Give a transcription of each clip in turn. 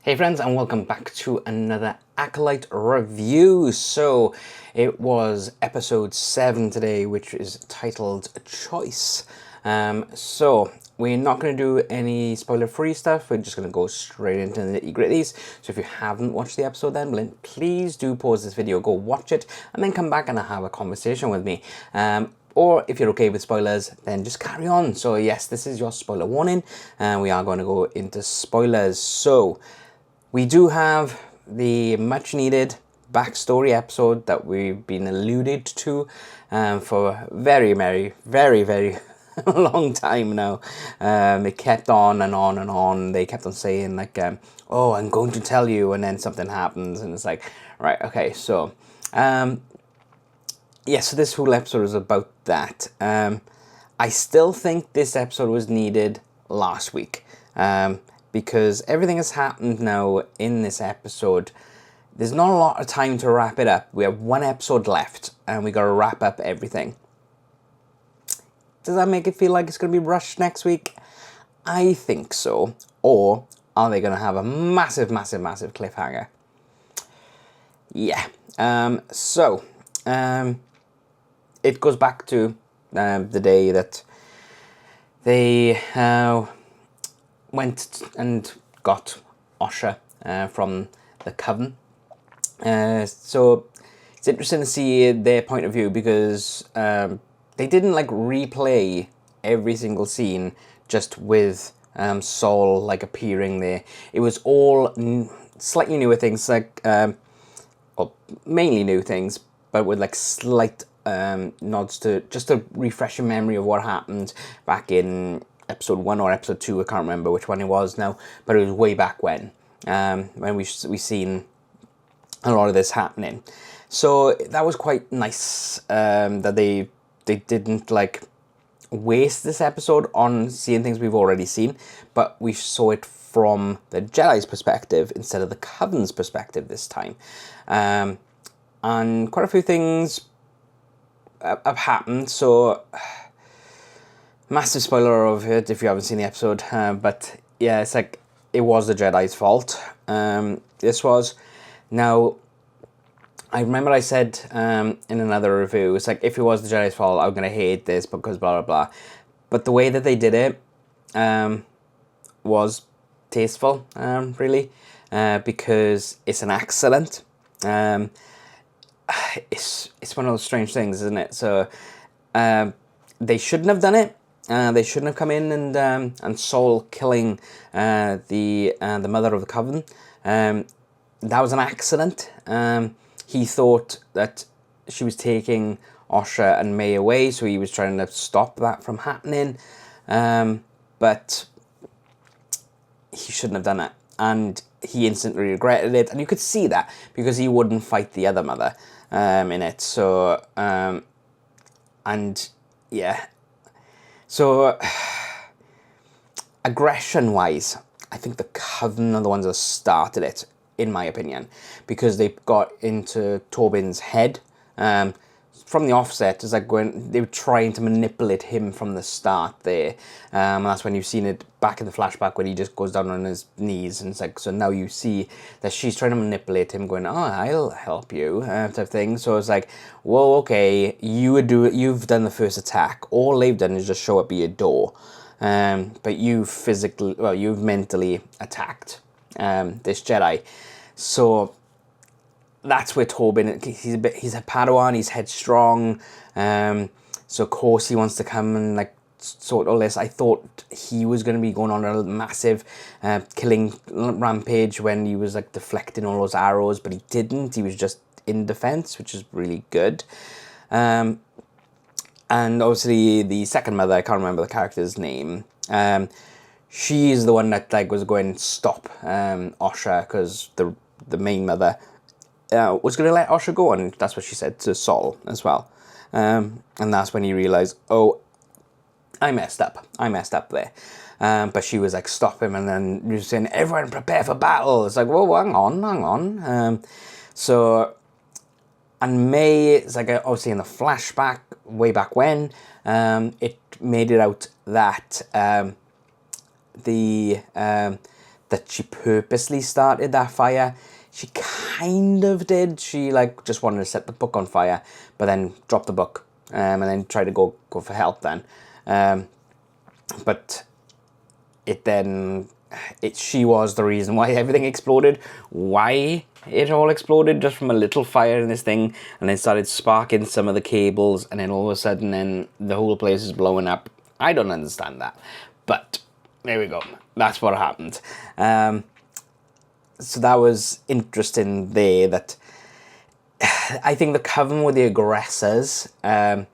Hey friends, and welcome back to another Acolyte review. So it was episode 7 today, which is titled Choice. So we're not going to do any spoiler-free stuff. We're just going to go straight into the nitty-gritties. So if you haven't watched the episode then, please do pause this video, go watch it, and then come back and have a conversation with me. Or if you're okay with spoilers, then just carry on. So yes, this is your spoiler warning, and we are going to go into spoilers. So we do have the much needed backstory episode that we've been alluded to for a very long time now. It kept on and on and on. They kept on saying like, oh, I'm going to tell you, and then something happens, and it's like, right, okay, so yeah, so this whole episode is about that. I still think this episode was needed last week. Because everything has happened now in this episode. There's not a lot of time to wrap it up. We have one episode left, and we got to wrap up everything. Does that make it feel like it's going to be rushed next week? I think so. Or are they going to have a massive cliffhanger? Yeah. It goes back to the day that they went and got Osha from the Coven. So it's interesting to see their point of view, because they didn't like replay every single scene just with Saul like appearing there. It was all slightly newer things, like well, mainly new things, but with like slight nods to just to refresh your memory of what happened back in episode 1 or episode 2, I can't remember which one it was now, but it was way back when we seen a lot of this happening. So that was quite nice that they didn't like waste this episode on seeing things we've already seen, but we saw it from the Jedi's perspective instead of the Coven's perspective this time. And quite a few things have happened, so massive spoiler of it if you haven't seen the episode, but yeah, it's like it was the Jedi's fault. This was. Now, I remember I said in another review, it's like, if it was the Jedi's fault, I'm going to hate this because blah, blah, blah. But the way that they did it was tasteful, really, because it's an accident. It's one of those strange things, isn't it? So they shouldn't have done it. They shouldn't have come in and Saul killing the mother of the Coven. That was an accident. He thought that she was taking Osha and May away, so he was trying to stop that from happening. But he shouldn't have done that, and he instantly regretted it, and you could see that because he wouldn't fight the other mother in it. So and yeah. So, aggression-wise, I think the Coven are the ones that started it, in my opinion, because they got into Tobin's head from the offset. It's like when they were trying to manipulate him from the start there, and that's when you've seen it back in the flashback when he just goes down on his knees, and it's like, so now you see that she's trying to manipulate him, going, oh, I'll help you, type of thing. So it's like, well, okay, you've done the first attack. All they've done is just show up at your door, but you've mentally attacked this Jedi. So that's where Tobin, he's a Padawan, he's headstrong, so of course he wants to come and like sort all this. I thought he was going to be going on a massive killing rampage when he was like deflecting all those arrows, but he didn't. He was just in defense, which is really good. And obviously the second mother, I can't remember the character's name, she's the one that like was going to stop Osha, because the main mother was going to let Osha go, and that's what she said to Saul as well. And that's when he realized, oh, I messed up there. But she was like, stop him, and then he was saying, everyone prepare for battle. It's like, whoa, hang on. And May, it's like, obviously in the flashback, way back when, it made it out that the that she purposely started that fire. She kind of did. She like just wanted to set the book on fire, but then dropped the book, and then tried to go for help then. But she was the reason why everything exploded. Why it all exploded just from a little fire in this thing, and then started sparking some of the cables, and then all of a sudden then the whole place is blowing up. I don't understand that, but there we go. That's what happened. So that was interesting there, that I think the Coven were the aggressors. The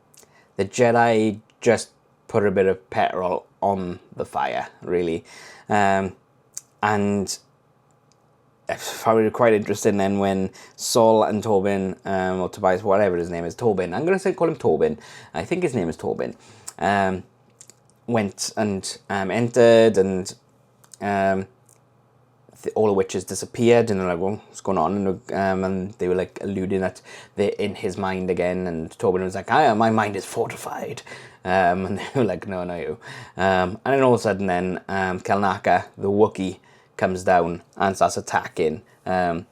Jedi just put a bit of petrol on the fire, really. And I found it quite interesting then when Saul and Tobin, or Tobias, whatever his name is, Tobin, I'm going to call him Tobin, I think his name is Tobin, went and entered, and all the witches disappeared, and they're like, well, what's going on? And they were like alluding that they're in his mind again, and Tobin was like, my mind is fortified. And they were like, no, not you. And then all of a sudden then, Kelnaka, the Wookiee, comes down and starts attacking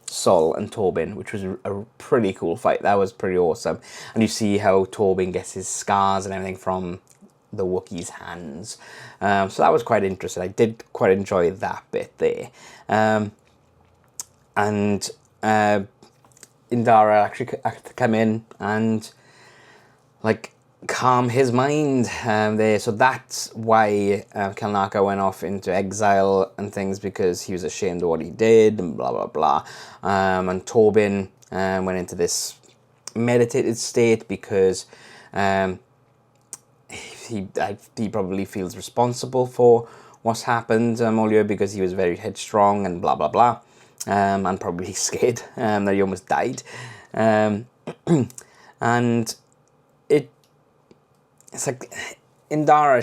Saul and Tobin, which was a pretty cool fight. That was pretty awesome. And you see how Tobin gets his scars and everything from the Wookiee's hands. So that was quite interesting. I did quite enjoy that bit there. And Indara actually had to come in and like calm his mind there. So that's why Kelnaka went off into exile and things, because he was ashamed of what he did and blah blah blah. And Tobin went into this meditated state because he probably feels responsible for what's happened earlier, because he was very headstrong and blah blah blah, and probably scared that he almost died, and it's like Indara,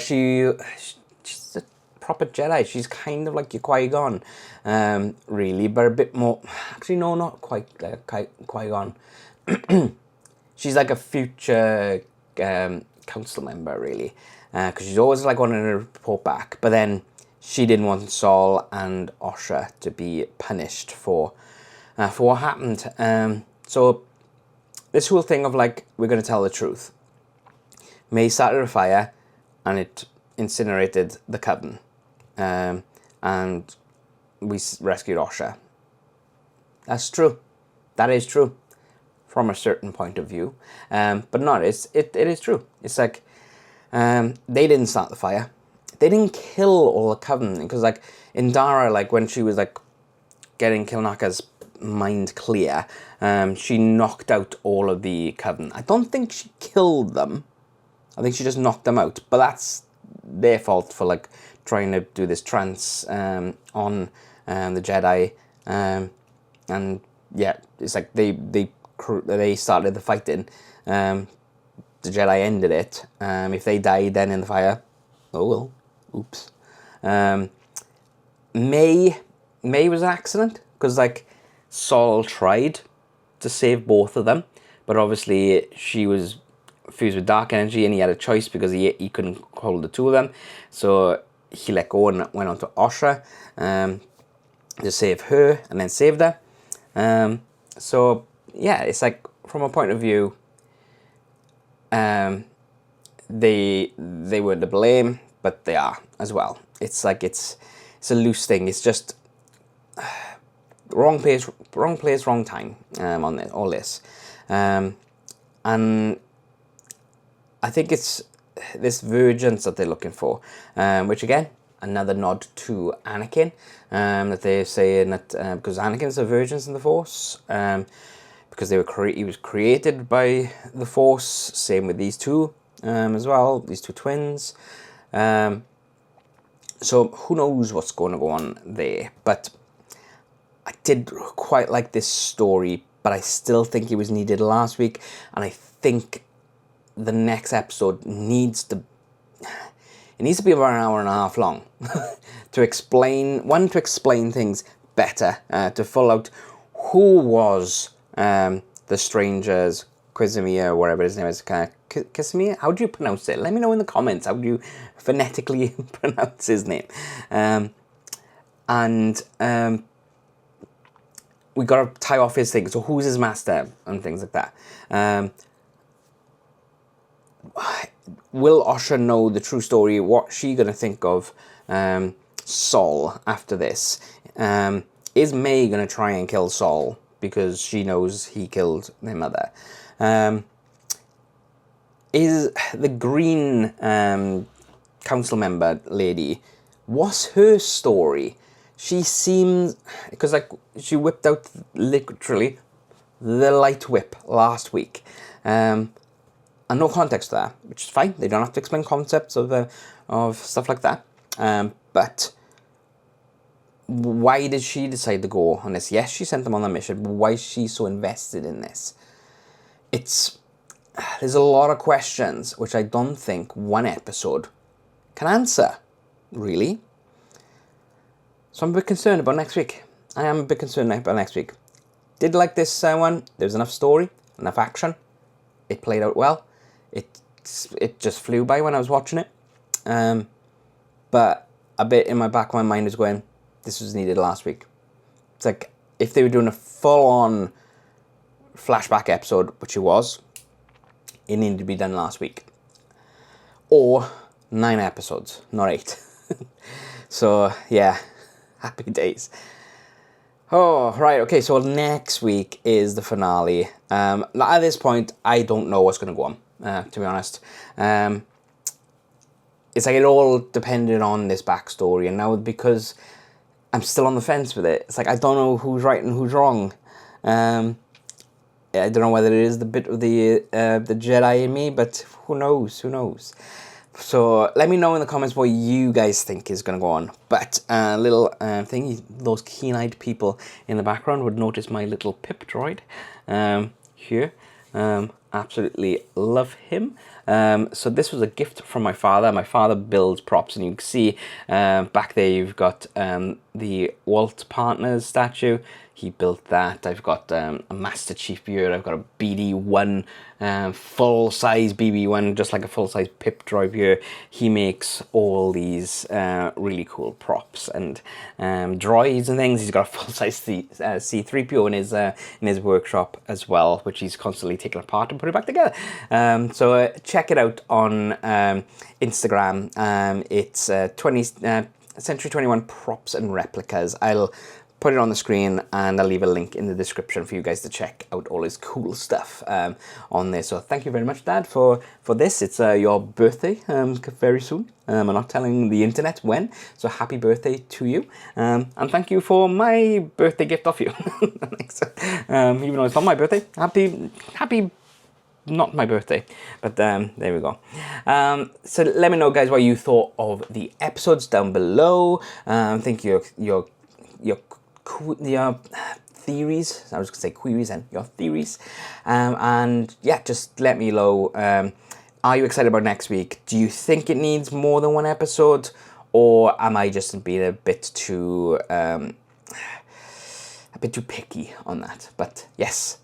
she's a proper Jedi. She's kind of like your Qui-Gon, really, but a bit more. Actually, no, not quite Qui-Gon. She's like a future council member, really, because she's always like wanting to report back. But then she didn't want Saul and Osha to be punished for what happened. So this whole thing of like, we're going to tell the truth. May started a fire, and it incinerated the Coven, and we rescued Osha. That's true. That is true, from a certain point of view, but not. It is true. It's like they didn't start the fire. They didn't kill all the Coven, because like Indara, like when she was like getting Kelnaka's mind clear, she knocked out all of the Coven. I don't think she killed them. I think she just knocked them out, but that's their fault for like trying to do this trance on the Jedi, and yeah, it's like they started the fighting. The Jedi ended it. If they died then in the fire, oh well, oops. May was an accident, because like Saul tried to save both of them, but obviously she was fused with dark energy, and he had a choice because he couldn't hold the two of them, so he let go and went on to Osha to save her, and then saved her. So yeah, it's like from a point of view, they were to blame, but they are as well. It's like it's a loose thing. It's just wrong place, wrong time on all this, and I think it's this vergence that they're looking for, which again, another nod to Anakin, that they're saying that because Anakin's a vergence in the Force, because he was created by the Force. Same with these two as well, these two twins. So who knows what's going to go on there? But I did quite like this story, but I still think it was needed last week, and I think the next episode needs to be about an hour and a half long to explain things better, to fill out who was the strangers, Casimir, whatever his name is, Casimir. How do you pronounce it? Let me know in the comments how do you phonetically pronounce his name. And and we got to tie off his thing. So who's his master and things like that. Will Osha know the true story? What's she going to think of Saul after this? Is May going to try and kill Saul because she knows he killed their mother? Is the green council member lady, what's her story? She seems, because like she whipped out literally the light whip last week. And no context to that, which is fine. They don't have to explain concepts of stuff like that. But why did she decide to go on this? Yes, she sent them on a mission, but why is she so invested in this? There's a lot of questions which I don't think one episode can answer, really. So I'm a bit concerned about next week. I am a bit concerned about next week. Did like this one. There was enough story, enough action. It played out well. It just flew by when I was watching it. But a bit in my back of my mind is going, this was needed last week. It's like if they were doing a full-on flashback episode, which it was, it needed to be done last week. Or 9 episodes, not 8. So, yeah, happy days. Oh, right, okay, so next week is the finale. At this point, I don't know what's going to go on, to be honest. It's like it all depended on this backstory, and now because I'm still on the fence with it, it's like I don't know who's right and who's wrong. I don't know whether it is the bit of the Jedi in me, but who knows? So let me know in the comments what you guys think is going to go on. But a little thing, those keen-eyed people in the background would notice my little pip droid here. Absolutely love him. So this was a gift from my father. My father builds props, and you can see back there you've got the Walt Partners statue. He built that. I've got a Master Chief here. I've got a BD-1, full-size BB-1, just like a full-size pip droid here. He makes all these really cool props and droids and things. He's got a full-size C-3PO in his workshop as well, which he's constantly taking apart and putting back together. So check it out on Instagram. It's Century 21 Props and Replicas. I'll put it on the screen, and I'll leave a link in the description for you guys to check out all his cool stuff on there. So thank you very much, Dad, for this. It's your birthday very soon. I'm not telling the internet when, so happy birthday to you. And thank you for my birthday gift off you. Even though it's not my birthday, happy not my birthday, but there we go. So let me know, guys, what you thought of the episodes down below. I think your theories, I was going to say queries, and your theories, and yeah, just let me know, are you excited about next week? Do you think it needs more than one episode, or am I just being a bit too picky on that? But yes,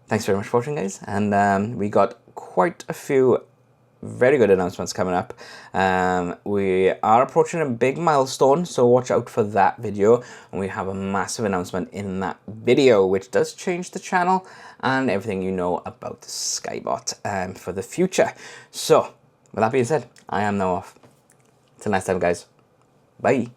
thanks very much for watching, guys, and we got quite a few very good announcements coming up. We are approaching a big milestone, so watch out for that video, and we have a massive announcement in that video which does change the channel and everything you know about the Skybot for the future. So with that being said, I am now off. Till next time, guys. Bye.